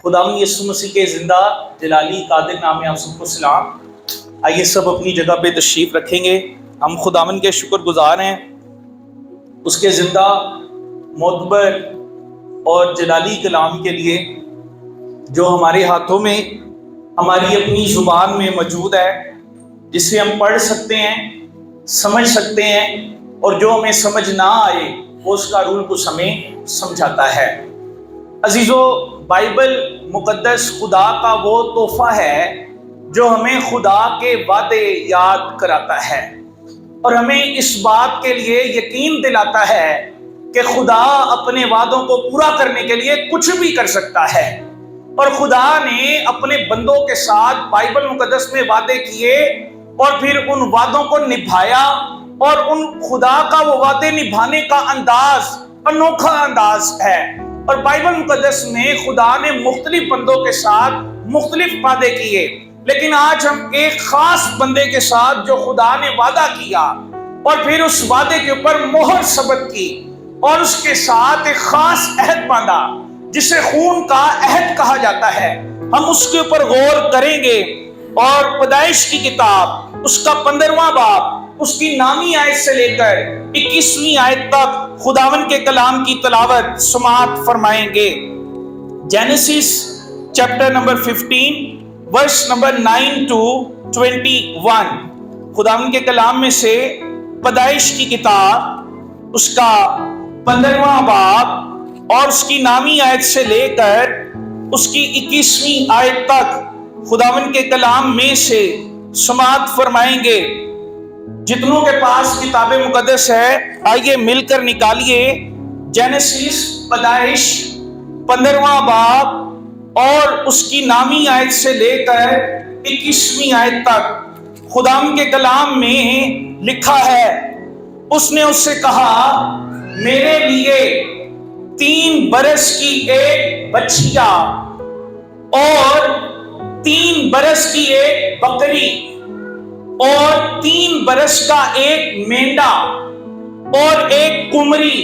خداوند یسوع مسیح کے زندہ جلالی قادر نام میں آپ سب کو سلام۔ آئیے سب اپنی جگہ پہ تشریف رکھیں گے۔ ہم خداوند کے شکر گزار ہیں اس کے زندہ معتبر اور جلالی کلام کے لیے جو ہمارے ہاتھوں میں ہماری اپنی زبان میں موجود ہے، جسے ہم پڑھ سکتے ہیں، سمجھ سکتے ہیں، اور جو ہمیں سمجھ نہ آئے وہ اس کا رول کچھ ہمیں سمجھاتا ہے۔ عزیزو، بائبل مقدس خدا کا وہ تحفہ ہے جو ہمیں خدا کے وعدے یاد کراتا ہے اور ہمیں اس بات کے لیے یقین دلاتا ہے کہ خدا اپنے وعدوں کو پورا کرنے کے لیے کچھ بھی کر سکتا ہے۔ اور خدا نے اپنے بندوں کے ساتھ بائبل مقدس میں وعدے کیے اور پھر ان وعدوں کو نبھایا، اور ان خدا کا وہ وعدے نبھانے کا انداز انوکھا انداز ہے۔ اور بائبل مقدس میں خدا نے مختلف بندوں کے ساتھ مختلف وعدے کیے، لیکن آج ہم ایک خاص بندے کے ساتھ جو خدا نے وعدہ کیا اور پھر اس وعدے کے اوپر مہر ثبت کی اور اس کے ساتھ ایک خاص عہد باندھا جسے خون کا عہد کہا جاتا ہے، ہم اس کے اوپر غور کریں گے۔ اور پیدائش کی کتاب اس کا 15واں باب اس کی نامی آیت سے لے کر 21ویں آیت تک خداوند کے کلام کی تلاوت سماعت فرمائیں گے۔ Genesis chapter number 15 verse number 9 to 21، خداوند کے کلام میں سے پیدائش کی کتاب اس کا 15واں باب اور اس کی نامی آیت سے لے کر اس کی 21ویں آیت تک خداوند کے کلام میں سے سماعت فرمائیں گے۔ جتنوں کے پاس کتاب مقدس ہے آئیے مل کر نکالیے جینیسس پیدائش 15واں باب اور اس کی نامی آیت سے لے کر 21ویں آیت تک خداوند کے کلام میں لکھا ہے، اس نے اس سے کہا، میرے لیے 3 برس کی ایک بچیا اور 3 برس کی ایک بکری اور 3 برس کا ایک مینڈا اور ایک کمری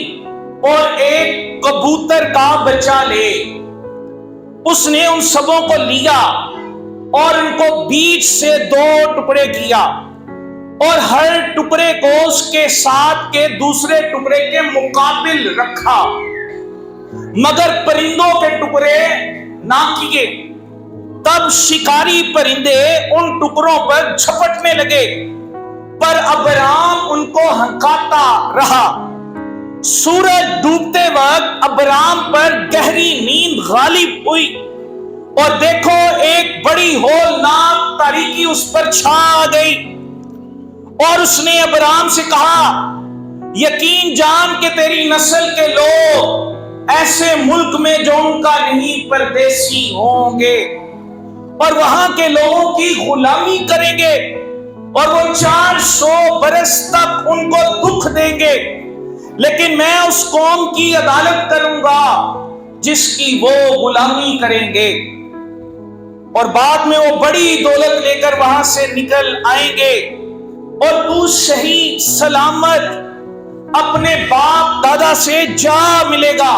اور ایک کبوتر کا بچہ لے۔ اس نے ان سبوں کو لیا اور ان کو بیچ سے 2 ٹکڑے کیا اور ہر ٹکڑے کو اس کے ساتھ کے دوسرے ٹکڑے کے مقابل رکھا، مگر پرندوں کے ٹکڑے نہ کیے۔ تب شکاری پرندے ان ٹکڑوں پر جھپٹنے لگے، پر ابرام ان کو ہنکاتا رہا۔ سورج ڈوبتے وقت ابرام پر گہری نیند غالب ہوئی، اور دیکھو ایک بڑی ہولناک تاریکی اس پر چھا گئی۔ اور اس نے ابرام سے کہا، یقین جان کہ تیری نسل کے لوگ ایسے ملک میں جو ان کا نہیں پردیسی ہوں گے، اور وہاں کے لوگوں کی غلامی کریں گے، اور وہ 400 برس تک ان کو دکھ دیں گے، لیکن میں اس قوم کی عدالت کروں گا جس کی وہ غلامی کریں گے، اور بعد میں وہ بڑی دولت لے کر وہاں سے نکل آئیں گے، اور تو صحیح سلامت اپنے باپ دادا سے جا ملے گا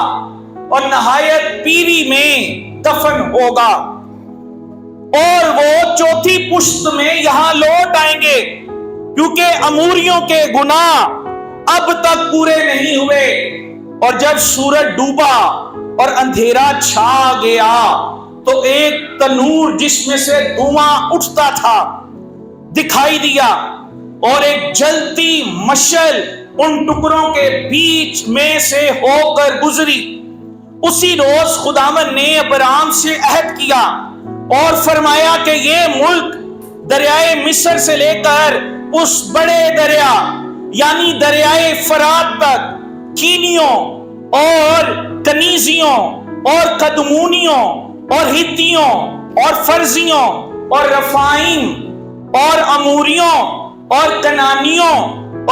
اور نہایت پیری میں دفن ہوگا، اور وہ 4تھی پشت میں یہاں لوٹ آئیں گے، کیونکہ اموریوں کے گناہ اب تک پورے نہیں ہوئے۔ اور جب سورج ڈوبا اور اندھیرا چھا گیا تو ایک تنور جس میں سے دھواں اٹھتا تھا دکھائی دیا، اور ایک جلتی مشعل ان ٹکڑوں کے بیچ میں سے ہو کر گزری۔ اسی روز خداوند نے ابرام سے عہد کیا اور فرمایا کہ یہ ملک دریائے مصر سے لے کر اس بڑے دریا یعنی دریائے فرات تک، کینیوں اور کنیزیوں اور قدمونیوں اور ہتیوں اور فرزیوں اور رفائیم اور اموریوں اور کنانیوں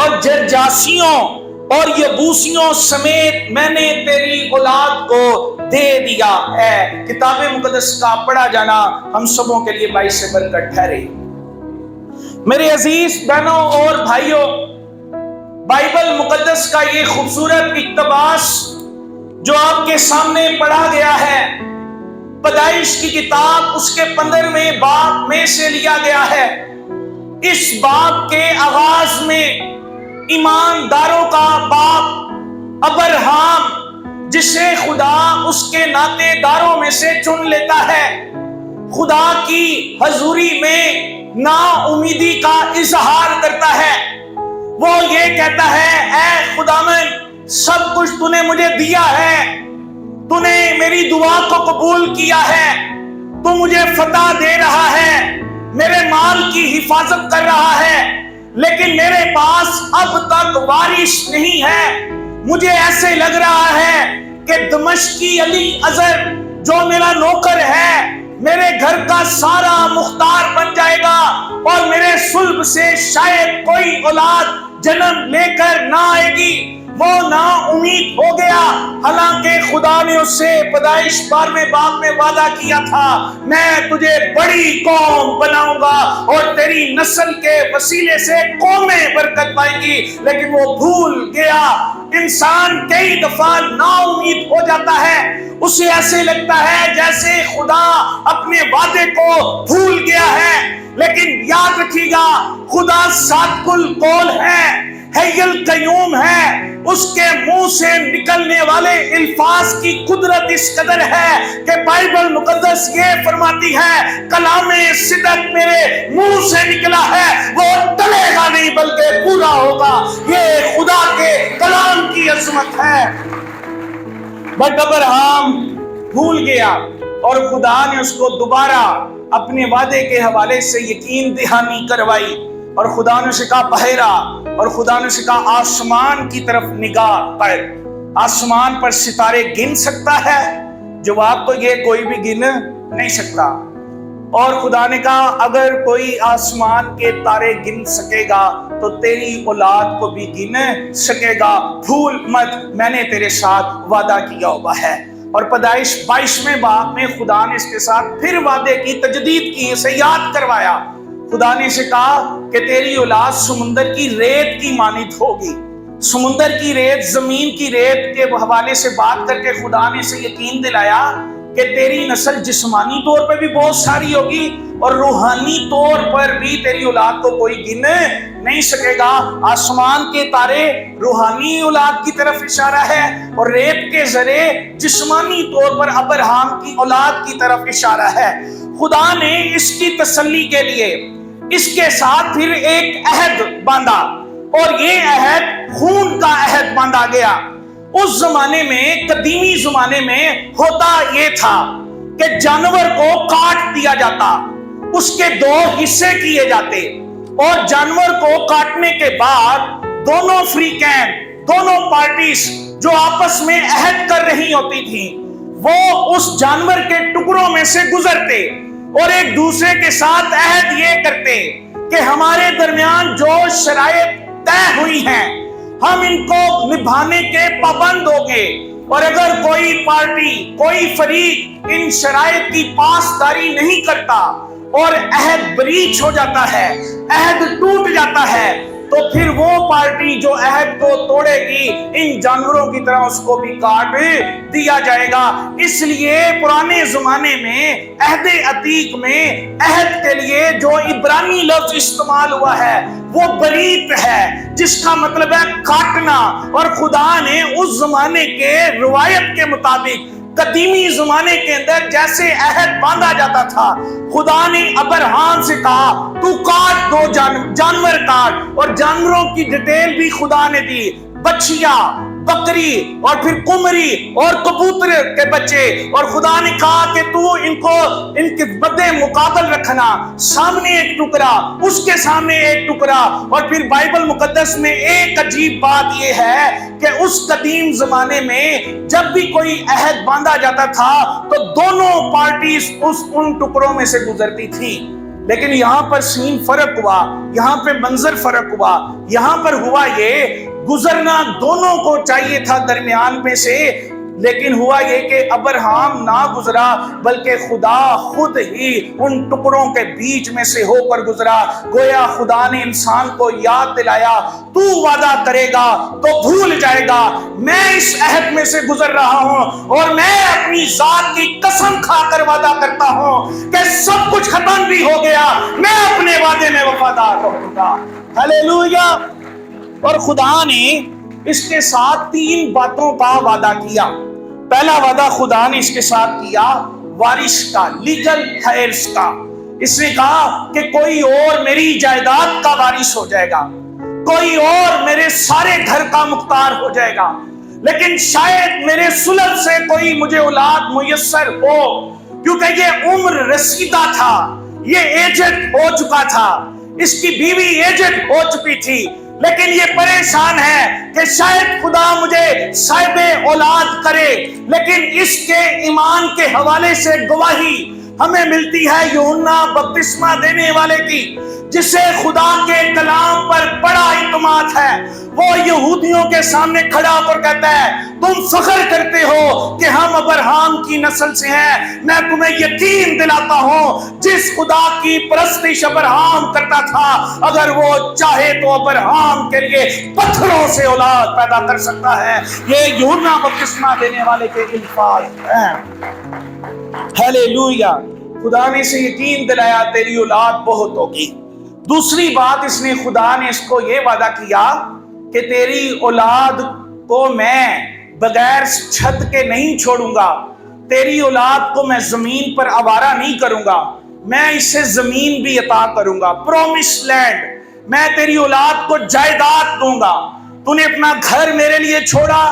اور جرجاسیوں اور یبوسیوں سمیت میں نے تیری اولاد کو دے دیا ہے۔ کتاب مقدس کا پڑھا جانا ہم سبوں کے لیے باعث برکت ٹھہرے۔ میرے عزیز بہنوں اور بھائیوں، بائبل مقدس کا یہ خوبصورت اقتباس جو آپ کے سامنے پڑھا گیا ہے، پیدائش کی کتاب اس کے 15ویں باب میں سے لیا گیا ہے۔ اس باب کے آغاز میں ایمانداروں کا باپ ابراہیم، جسے خدا اس کے ناطے داروں میں سے چن لیتا ہے، خدا کی حضوری میں نا امیدی کا اظہار کرتا ہے۔ وہ یہ کہتا ہے، اے خداوند، سب کچھ تو نے مجھے دیا ہے، تو نے میری دعا کو قبول کیا ہے، تو مجھے فتح دے رہا ہے، میرے مال کی حفاظت کر رہا ہے، لیکن میرے پاس اب تک وارث نہیں ہے۔ مجھے ایسے لگ رہا ہے کہ دمشقی علی اظہر جو میرا نوکر ہے میرے گھر کا سارا مختار بن جائے گا، اور میرے صلب سے شاید کوئی اولاد جنم لے کر نہ آئے گی۔ وہ نا امید ہو گیا، حالانکہ خدا نے اس سے پیدائش 12ویں باب میں وعدہ کیا تھا، میں تجھے بڑی قوم بناؤں گا اور تیری نسل کے وسیلے سے قومیں برکت پائیں گی، لیکن وہ بھول گیا۔ انسان کئی دفعہ نا امید ہو جاتا ہے، اسے ایسے لگتا ہے جیسے خدا اپنے وعدے کو بھول گیا ہے، لیکن یاد رکھیے گا، خدا صادق القول ہے، حی القیوم ہے، اس کے منہ سے نکلنے والے الفاظ کی قدرت اس قدر ہے کہ بائبل مقدس یہ فرماتی ہے، کلام صدق میرے منہ سے نکلا ہے، وہ ٹلے گا نہیں بلکہ پورا ہوگا۔ یہ خدا کے کلام کی عظمت ہے۔ بٹ ابراہیم بھول گیا، اور خدا نے اس کو دوبارہ اپنے وعدے کے حوالے سے یقین دہانی کروائی، اور خدا نے اسے کہا بحیرہ، اور خدا نے اسے کہا آسمان کی طرف نگاہ کر، آسمان پر ستارے گن سکتا ہے؟ جواب تو یہ کوئی بھی گن نہیں سکتا۔ اور خدا نے کہا اگر کوئی آسمان کے تارے گن سکے گا تو تیری اولاد کو بھی گن سکے گا، بھول مت، میں نے تیرے ساتھ وعدہ کیا ہوا ہے۔ اور پیدائش 22ویں باب میں خدا نے اس کے ساتھ پھر وعدے کی تجدید کی، اسے یاد کروایا۔ خدا نے اسے کہا کہ تیری اولاد سمندر کی ریت کی مانند ہوگی۔ سمندر کی ریت، زمین کی ریت کے حوالے سے بات کر کے خدا نے اسے یقین دلایا کہ تیری نسل جسمانی طور پر بھی بہت ساری ہوگی، اور روحانی طور پر بھی تیری اولاد کو کوئی گن نہیں سکے گا۔ آسمان کے تارے روحانی اولاد کی طرف اشارہ ہے، اور ریت کے ذرے جسمانی طور پر ابراہیم کی اولاد کی طرف اشارہ ہے۔ خدا نے اس کی تسلی کے لیے اس کے ساتھ پھر ایک عہد باندھا، اور یہ عہد خون کا عہد باندھا گیا۔ اس زمانے میں، قدیمی زمانے میں ہوتا یہ تھا کہ جانور کو کاٹ دیا جاتا، اس کے 2 حصے کیے جاتے، اور جانور کو کاٹنے کے بعد دونوں فریقین، دونوں پارٹیز جو آپس میں عہد کر رہی ہوتی تھی، وہ اس جانور کے ٹکڑوں میں سے گزرتے اور ایک دوسرے کے ساتھ عہد یہ کرتے کہ ہمارے درمیان جو شرائط طے ہوئی ہیں ہم ان کو نبھانے کے پابند ہوں گے، اور اگر کوئی پارٹی، کوئی فریق ان شرائط کی پاسداری نہیں کرتا اور عہد بریچ ہو جاتا ہے، عہد ٹوٹ جاتا ہے، تو پھر وہ پارٹی جو عہد کو توڑے گی ان جانوروں کی طرح اس کو بھی کاٹ دیا جائے گا۔ اس لیے پرانے زمانے میں عہد عتیق میں عہد کے لیے جو عبرانی لفظ استعمال ہوا ہے وہ بریت ہے، جس کا مطلب ہے کاٹنا۔ اور خدا نے اس زمانے کے روایت کے مطابق قدیمی زمانے کے اندر جیسے عہد باندھا جاتا تھا، خدا نے ابراہیم سے کہا تو کاٹ 2 جانور کاٹ، اور جانوروں کی ڈیٹیل بھی خدا نے دی، بچیا، بکری، اور پھر کمری اور کبوتر کے بچے، اور خدا نے کہا کہ تو ان کے بدے مقابل رکھنا، سامنے ایک ٹکڑا، اس کے سامنے ایک ٹکڑا۔ اور پھر بائبل مقدس میں ایک عجیب بات یہ ہے کہ اس قدیم زمانے میں جب بھی کوئی عہد باندھا جاتا تھا تو دونوں پارٹیز ان ٹکڑوں میں سے گزرتی تھی، لیکن یہاں پر سین فرق ہوا، یہاں پہ منظر فرق ہوا۔ یہاں پر ہوا یہ، گزرنا دونوں کو چاہیے تھا درمیان میں سے لیکن ہوا یہ کہ ابراہیم نہ گزرا بلکہ خدا خود ہی ان ٹکڑوں کے بیچ میں سے ہو کر گزرا۔ گویا خدا نے انسان کو یاد دلایا، تو وعدہ کرے گا تو بھول جائے گا، میں اس عہد میں سے گزر رہا ہوں اور میں اپنی ذات کی قسم کھا کر وعدہ کرتا ہوں کہ سب کچھ ختم بھی ہو گیا، میں اپنے وعدے میں وفادار رہوں گا۔ ہلیلویا۔ اور خدا نے اس کے ساتھ 3 باتوں کا وعدہ کیا۔ پہلا وعدہ خدا نے اس کے ساتھ کیا وارث کا، لیگل ہائرس کا۔ اس نے کہا کہ کوئی اور میری جائیداد کا وارث ہو جائے گا، کوئی اور میرے سارے گھر کا مختار ہو جائے گا، لیکن شاید میرے سلب سے کوئی مجھے اولاد میسر ہو، کیونکہ یہ عمر رسیدہ تھا، یہ ایجڈ ہو چکا تھا، اس کی بیوی ایجڈ ہو چکی تھی، لیکن یہ پریشان ہے کہ شاید خدا مجھے صاحب اولاد کرے۔ لیکن اس کے ایمان کے حوالے سے گواہی ہمیں ملتی ہے یوحنا بپتسمہ دینے والے کی، جسے خدا کے کلام پر بڑا اعتماد ہے۔ وہ یہودیوں کے سامنے کھڑا ہو کر کہتا ہے، تم فخر کرتے ہو کہ ہم ابراہیم کی نسل سے ہیں، میں تمہیں یقین دلاتا ہوں جس خدا کی پرستش ابراہیم کرتا تھا، اگر وہ چاہے تو ابراہیم کے لیے پتھروں سے اولاد پیدا کر سکتا ہے۔ یہ یوحنا بپتسمہ دینے والے کے الفاظ ہیں۔ ہیلیلویا۔ خدا نے اسے یقین دلایا تیری اولاد بہت ہوگی۔ دوسری بات اس نے خدا نے اس کو یہ وعدہ کیا کہ تیری اولاد کو میں بغیر چھت کے نہیں چھوڑوں گا، تیری اولاد کو میں زمین پر آوارہ نہیں کروں گا، میں اسے زمین بھی عطا کروں گا، پرومس لینڈ، میں تیری اولاد کو جائیداد دوں گا۔ تو نے اپنا گھر میرے لیے چھوڑا،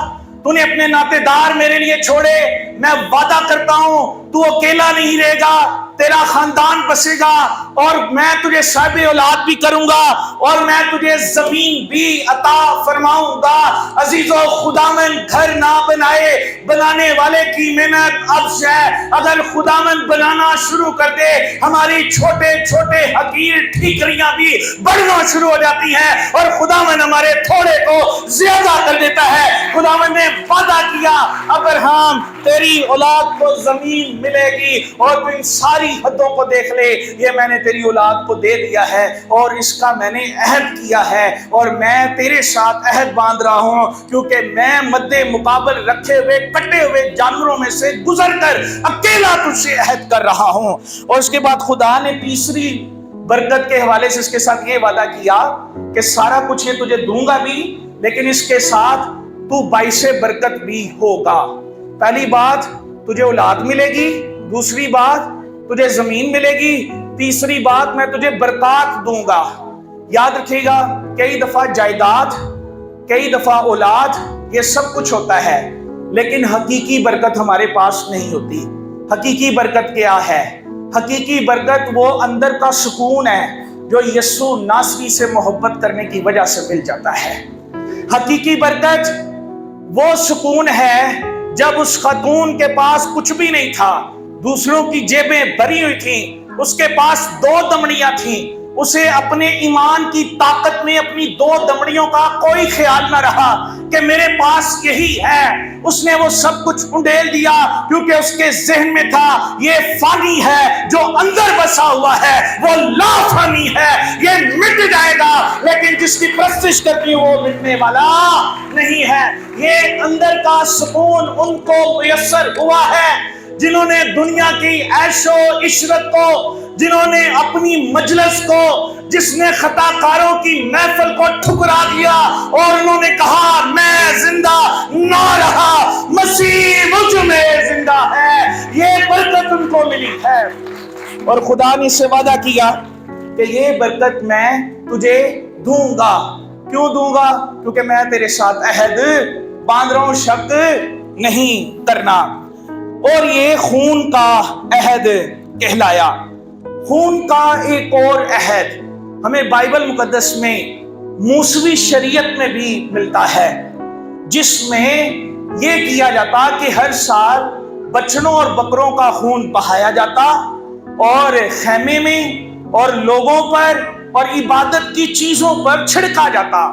تو نے اپنے ناطے دار میرے لیے چھوڑے، میں وعدہ کرتا ہوں تو اکیلا نہیں رہے گا، تیرا خاندان بسے گا، اور میں تجھے صاحب اولاد بھی کروں گا، اور میں تجھے زمین بھی عطا فرماؤں گا۔ عزیزو، خداوند گھر نہ بنائے، بنانے والے کی محنت افزا ہے۔ اگر خداوند بنانا شروع کر دے، ہماری چھوٹے چھوٹے حقیر ٹھیکریاں بھی بڑھنا شروع ہو جاتی ہیں، اور خداوند ہمارے تھوڑے کو زیادہ کر دیتا ہے۔ خداوند نے وعدہ کیا، ابراہیم تیری اولاد کو زمین ملے گی، اور تو ان ساری حدوں کو دیکھ لے، یہ میں نے تیری اولاد کو دے دیا ہے، اور اس کا میں نے عہد کیا ہے، اور میں تیرے ساتھ عہد باندھ رہا ہوں، کیونکہ میں مد مقابل رکھے ہوئے کٹے ہوئے جانوروں میں سے گزر کر اکیلا تجھ سے عہد کر رہا ہوں۔ اور اس کے بعد خدا نے تیسری برکت کے حوالے سے اس کے ساتھ یہ وعدہ کیا کہ سارا کچھ یہ تجھے دوں گا بھی، لیکن اس کے ساتھ تو باعث برکت بھی ہوگا۔ پہلی بات تجھے اولاد ملے گی، دوسری بات تجھے زمین ملے گی، تیسری بات میں تجھے برکات دوں گا۔ یاد رکھیے گا، کئی دفعہ جائیداد، کئی دفعہ اولاد، یہ سب کچھ ہوتا ہے، لیکن حقیقی برکت ہمارے پاس نہیں ہوتی۔ حقیقی برکت کیا ہے؟ حقیقی برکت وہ اندر کا سکون ہے جو یسوع ناصری سے محبت کرنے کی وجہ سے مل جاتا ہے۔ حقیقی برکت وہ سکون ہے جب اس خاتون کے پاس کچھ بھی نہیں تھا، دوسروں کی جیبیں بھری ہوئی تھیں، اس کے پاس 2 دمڑیاں تھیں، اسے اپنے ایمان کی طاقت میں اپنی 2 دمڑیوں کا کوئی خیال نہ رہا کہ میرے پاس یہی ہے۔ اس نے وہ سب کچھ انڈیل دیا، کیونکہ اس کے ذہن میں تھا یہ فانی ہے، جو اندر بسا ہوا ہے وہ لا فانی ہے، یہ مٹ جائے گا، لیکن جس کی پرستش کرتی ہوں وہ مٹنے والا نہیں ہے۔ یہ اندر کا سکون ان کو میسر ہوا ہے جنہوں نے دنیا کی عیش و عشرت کو، جنہوں نے اپنی مجلس کو، جس نے خطا کاروں کی محفل کو ٹھکرا دیا، اور انہوں نے کہا میں زندہ نہ رہا، مسیح مجھ میں زندہ ہے۔ یہ برکت ان کو ملی ہے، اور خدا نے اس سے وعدہ کیا کہ یہ برکت میں تجھے دوں گا۔ کیوں دوں گا؟ کیونکہ میں تیرے ساتھ عہد باندھ رہا ہوں، شک نہیں کرنا۔ اور یہ خون کا عہد کہلایا۔ خون کا ایک اور عہد ہمیں بائبل مقدس میں موسوی شریعت میں بھی ملتا ہے، جس میں یہ کیا جاتا کہ ہر سال بچڑوں اور بکروں کا خون بہایا جاتا، اور خیمے میں اور لوگوں پر اور عبادت کی چیزوں پر چھڑکا جاتا،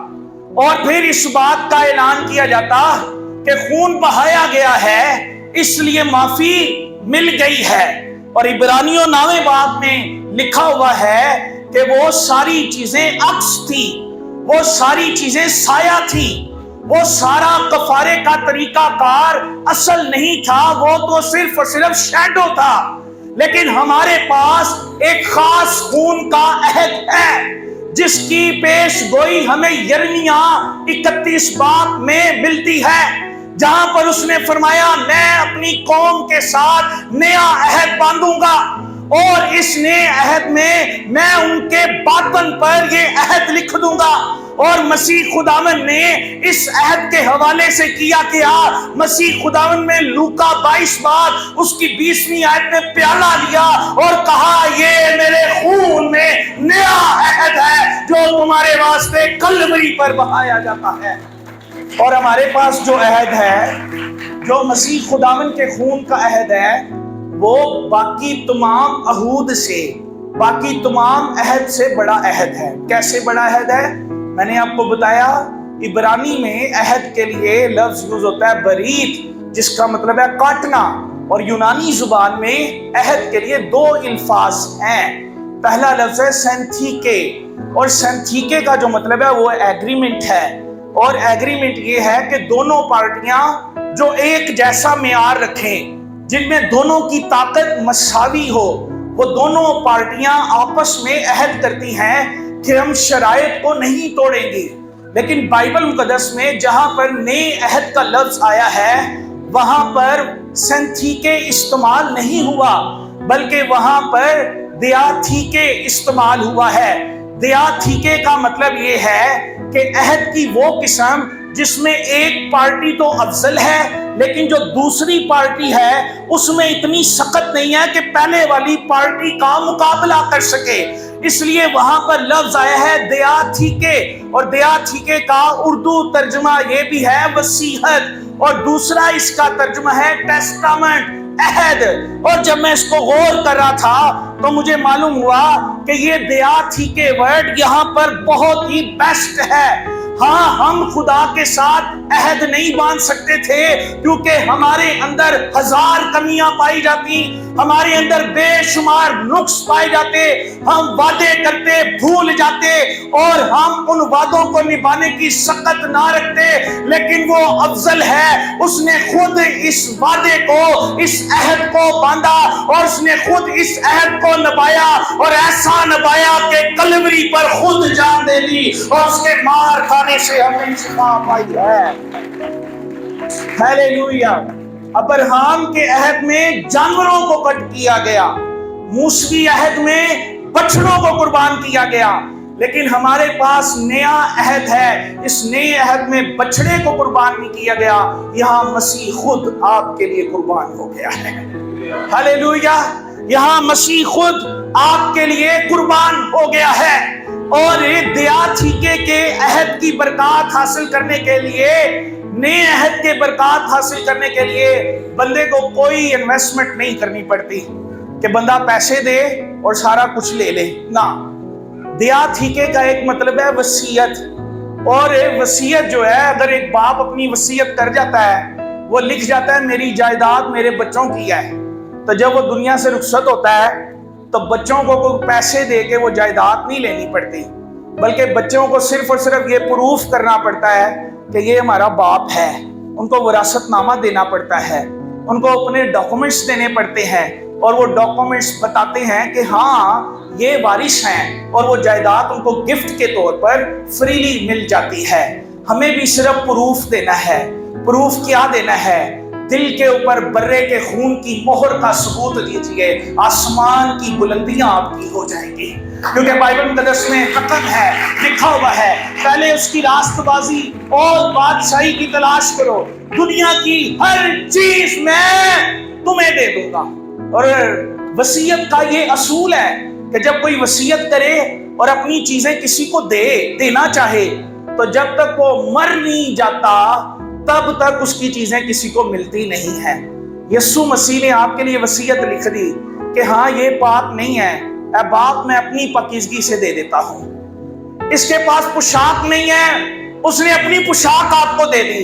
اور پھر اس بات کا اعلان کیا جاتا کہ خون بہایا گیا ہے اس لیے معافی مل گئی ہے۔ اور عبرانیوں نامے باب میں لکھا ہوا ہے کہ وہ ساری چیزیں عکس تھی، وہ ساری چیزیں سایہ تھی، وہ سارا کفارے کا طریقہ کار اصل نہیں تھا، وہ تو صرف اور صرف شیڈو تھا۔ لیکن ہمارے پاس ایک خاص خون کا عہد ہے جس کی پیش گوئی ہمیں یرمیاء 31 باب میں ملتی ہے، جہاں پر اس نے فرمایا میں اپنی قوم کے ساتھ نیا عہد باندھوں گا، اور اس نئے عہد میں ان کے باطن پر یہ عہد لکھ دوں گا۔ اور مسیح خداوند نے اس عہد کے حوالے سے کیا مسیح خداوند میں لوکا 22 باب اس کی 20ویں آیت میں پیالہ لیا اور کہا یہ میرے خون میں نیا عہد ہے جو تمہارے واسطے کلوری پر بہایا جاتا ہے۔ اور ہمارے پاس جو عہد ہے، جو مسیح خداوند کے خون کا عہد ہے، وہ باقی تمام عہود سے، باقی تمام عہد سے بڑا عہد ہے۔ کیسے بڑا عہد ہے؟ میں نے آپ کو بتایا عبرانی میں عہد کے لیے لفظ یوز ہوتا ہے برید، جس کا مطلب ہے کاٹنا، اور یونانی زبان میں عہد کے لیے 2 الفاظ ہیں۔ پہلا لفظ ہے سینتھیکے، اور سینتھیکے کا جو مطلب ہے وہ ایگریمنٹ ہے، اور ایگریمنٹ یہ ہے کہ دونوں پارٹیاں جو ایک جیسا معیار رکھیں، جن میں دونوں کی طاقت مساوی ہو، وہ دونوں پارٹیاں آپس میں عہد کرتی ہیں کہ ہم شرائط کو نہیں توڑیں گے۔ لیکن بائبل مقدس میں جہاں پر نئے عہد کا لفظ آیا ہے وہاں پر سینتھیکے استعمال نہیں ہوا، بلکہ وہاں پر دیاتھیکے استعمال ہوا ہے۔ دیاتھیکے کا مطلب یہ ہے کہ عہد کی وہ قسم جس میں ایک پارٹی تو افضل ہے لیکن جو دوسری پارٹی ہے اس میں اتنی سخت نہیں ہے کہ پہلے والی پارٹی کا مقابلہ کر سکے، اس لیے وہاں پر لفظ آیا ہے دیاتھیکے، اور دیاتھیکے کا اردو ترجمہ یہ بھی ہے وصیت، اور دوسرا اس کا ترجمہ ہے ٹیسٹامنٹ، عہد۔ اور جب میں اس کو غور کر رہا تھا تو مجھے معلوم ہوا کہ یہ دیاتھیکے ورڈ یہاں پر بہت ہی بیسٹ ہے۔ ہاں ہم خدا کے ساتھ عہد نہیں باندھ سکتے تھے کیونکہ ہمارے اندر 1000 کمیاں پائی جاتی، ہمارے اندر بے شمار نقص پائے جاتے، ہم وعدے کرتے بھول جاتے اور ہم ان وعدوں کو نبھانے کی سخت نہ رکھتے، لیکن وہ افضل ہے، اس نے خود اس وعدے کو، اس عہد کو باندھا، اور اس نے خود اس عہد کو نبھایا، اور ایسا نبھایا کہ کلوری پر خود جان دے دی، اور اس کے مار کھانے سے ہمیں شفا پائی ہے۔ ہیلیلویا۔ ابراہیم کے عہد میں جانوروں کو قتل کیا گیا، موسوی عہد میں بچڑوں کو قربان کیا گیا، لیکن ہمارے پاس نیا عہد ہے، اس نئے عہد میں بچڑے کو قربان نہیں کیا گیا، یہاں مسیح خود آپ کے لیے قربان ہو گیا ہے۔ ہیلیلویا۔ یہاں مسیح خود آپ کے لیے قربان ہو گیا ہے، اور دیاتھیکے کے عہد کی برکات حاصل کرنے کے لیے، نئے عہد کے برکات حاصل کرنے کے لیے بندے کو کوئی انویسٹمنٹ نہیں کرنی پڑتی کہ بندہ پیسے دے اور سارا کچھ لے لے، نہ۔ دیاتھیکے کا ایک مطلب ہے وصیت، اور وصیت جو ہے اگر ایک باپ اپنی وصیت کر جاتا ہے، وہ لکھ جاتا ہے میری جائیداد میرے بچوں کی ہے، تو جب وہ دنیا سے رخصت ہوتا ہے تو بچوں کو کوئی پیسے دے کے وہ جائیداد نہیں لینی پڑتی، بلکہ بچوں کو صرف اور صرف یہ پروف کرنا پڑتا ہے کہ یہ ہمارا باپ ہے، ان کو وراثت نامہ دینا پڑتا ہے، ان کو اپنے ڈاکومنٹس دینے پڑتے ہیں، اور وہ ڈاکومنٹس بتاتے ہیں کہ ہاں یہ وارث ہیں، اور وہ جائیداد ان کو گفٹ کے طور پر فریلی مل جاتی ہے۔ ہمیں بھی صرف پروف دینا ہے۔ پروف کیا دینا ہے؟ دل کے اوپر برے کے خون کی مہر کا ثبوت دیجئے، آسمان کی بلندیاں آپ کی ہو جائیں گی، کیونکہ بائبل مقدس میں حکم ہے، لکھا ہوا ہے پہلے اس کی راست بازی اور بادشاہی کی تلاش کرو، دنیا کی ہر چیز میں تمہیں دے دوں گا۔ اور وصیت کا یہ اصول ہے کہ جب کوئی وصیت کرے اور اپنی چیزیں کسی کو دینا چاہے تو جب تک وہ مر نہیں جاتا تب تک اس کی چیزیں کسی کو ملتی نہیں ہیں۔ یسوع مسیح نے آپ کے لیے وصیت لکھ دی کہ ہاں یہ پاک نہیں ہے، اے باپ میں اپنی پاکیزگی سے دے دیتا ہوں۔ اس کے پاس پوشاک نہیں ہے، اس نے اپنی پوشاک آپ کو دے دی۔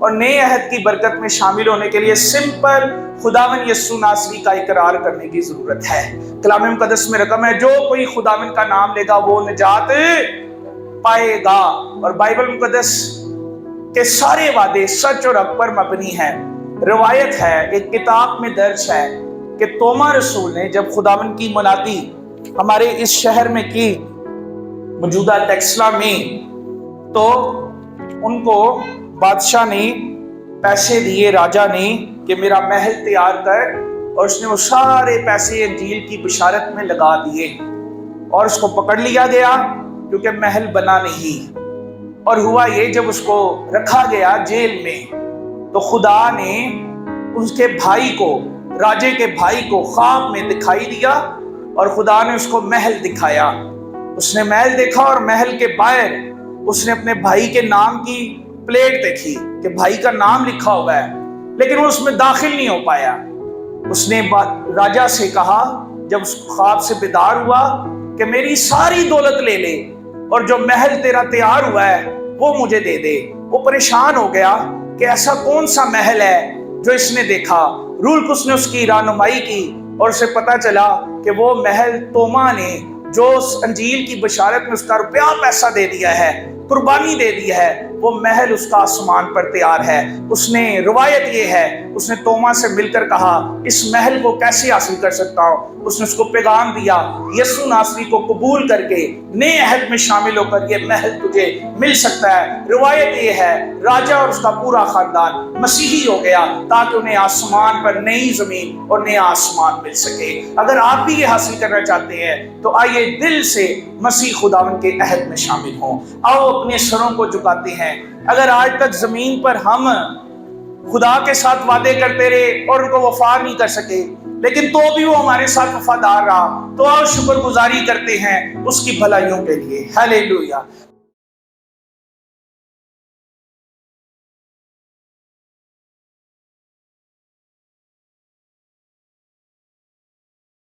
اور نئے عہد کی برکت میں شامل ہونے کے لیے سمپل خداوند یسوع ناصری کا اقرار کرنے کی ضرورت ہے۔ کلام مقدس میں رقم ہے جو کوئی خداوند کا نام لے گا وہ نجات پائے گا۔ اور بائبل مقدس کے سارے وعدے سچ اور حق پر مبنی ہیں۔ روایت ہے، ایک کتاب میں درج ہے کہ توما رسول نے جب خداوند کی منادی ہمارے اس شہر میں کی، موجودہ ٹیکسلا میں، تو ان کو بادشاہ نے پیسے دیے، راجا نے، کہ میرا محل تیار کر، اور اس نے وہ سارے پیسے انجیل کی بشارت میں لگا دیے، اور اس کو پکڑ لیا گیا کیونکہ محل بنا نہیں۔ اور ہوا یہ، جب اس کو رکھا گیا جیل میں تو خدا نے اس کے بھائی کو، راجے کے بھائی کو خواب میں دکھائی دیا، اور خدا نے اس کو محل دکھایا۔ اس نے محل دیکھا اور محل کے باہر اس نے اپنے بھائی کے نام کی پلیٹ دیکھی کہ بھائی کا نام لکھا ہوا ہے، لیکن وہ اس میں داخل نہیں ہو پایا۔ اس نے راجا سے کہا جب اس خواب سے بیدار ہوا کہ میری ساری دولت لے لے اور جو محل تیرا تیار ہوا ہے وہ مجھے دے دے۔ وہ پریشان ہو گیا کہ ایسا کون سا محل ہے جو اس نے دیکھا۔ روح القدس نے اس کی رہنمائی کی اور اسے پتا چلا کہ وہ محل توما نے جو انجیل کی بشارت میں اس کا روپیہ پیسہ دے دیا ہے، قربانی دے دی ہے، وہ محل اس کا آسمان پر تیار ہے۔ اس نے، روایت یہ ہے، اس نے توما سے مل کر کہا اس محل کو کیسے حاصل کر سکتا ہوں؟ اس نے اس کو پیغام دیا، یسوع ناصری کو قبول کر کے نئے عہد میں شامل ہو کر یہ محل تجھے مل سکتا ہے۔ روایت یہ ہے راجا اور اس کا پورا خاندان مسیحی ہو گیا تاکہ انہیں آسمان پر نئی زمین اور نیا آسمان مل سکے۔ اگر آپ بھی یہ حاصل کرنا چاہتے ہیں تو آئیے دل سے مسیح خداوند کے عہد میں شامل ہوں۔ آؤ اپنے سروں کو جھکاتے ہیں۔ اگر آج تک زمین پر ہم خدا کے ساتھ وعدے کرتے رہے اور ان کو وفا نہیں کر سکے، لیکن تو بھی وہ ہمارے ساتھ وفادار رہا، تو آؤ شکر گزاری کرتے ہیں اس کی بھلائیوں کے لیے۔ ہیلیلویا۔